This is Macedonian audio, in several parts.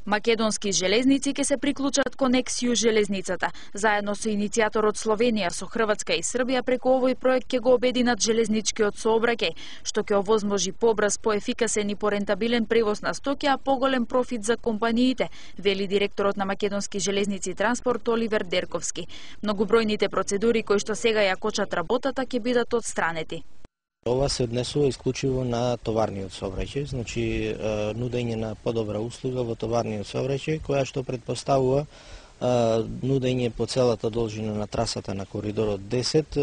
Македонски железници ќе се приклучат кон Ексиу железницата. Заедно со иницијаторот Словенија, со Хрватска и Србија преку овој проект ќе го обединат железничкиот сообраќај, што ќе овозможи побрз, поефикасен и порентабилен превоз на стоки, а поголем профит за компаниите, вели директорот на Македонски железници транспорт Оливер Дерковски. Многобројните процедури кои што сега ја кочат работата ќе бидат отстранети. Ова се однесува исклучиво на товарниот сообраќај, значи нудење на подобра услуга во товарниот сообраќај, која што предпоставува нудење по целата должина на трасата на коридорот 10,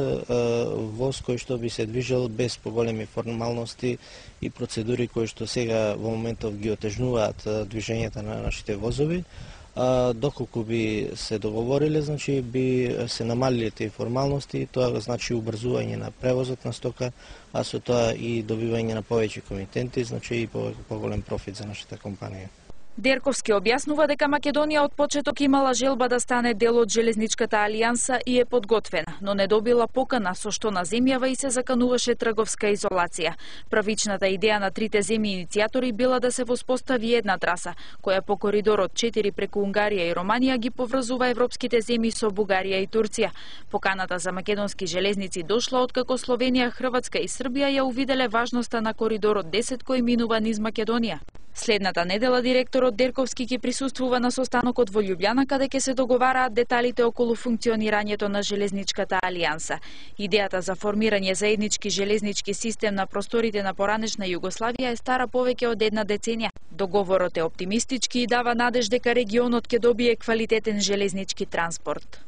воз кој што би се движел без поголеми формалности и процедури кои што сега во моментов ги отежнуваат движењето на нашите возови. Доколку би се договориле, значи би се намалиле тие формалности, тоа значи убрзување на превозот на стока, а со тоа и добивање на повеќе комитенти, значи и поголем профит за нашата компанија. Дерковски објаснува дека Македонија од почеток имала желба да стане дел од железничката алијанса и е подготвена, но не добила покана, со што на земјава и се закануваше трговска изолација. Правичната идеја на трите земји иницијатори била да се воспостави една траса, која по коридорот 4 преку Унгарија и Романија ги поврзува европските земји со Бугарија и Турција. Поканата за македонски железници дошла откако Словенија, Хрватска и Србија ја увиделе важноста на коридорот 10 кој минува низ Македонија. Следната недела директорот Дерковски ќе присуствува на состанокот во Љубљана, каде ќе се договараат деталите околу функционирањето на железничката алијанса. Идејата за формирање заеднички железнички систем на просторите на поранешна Југославија е стара повеќе од една деценија. Договорот е оптимистички и дава надеж дека регионот ќе добие квалитетен железнички транспорт.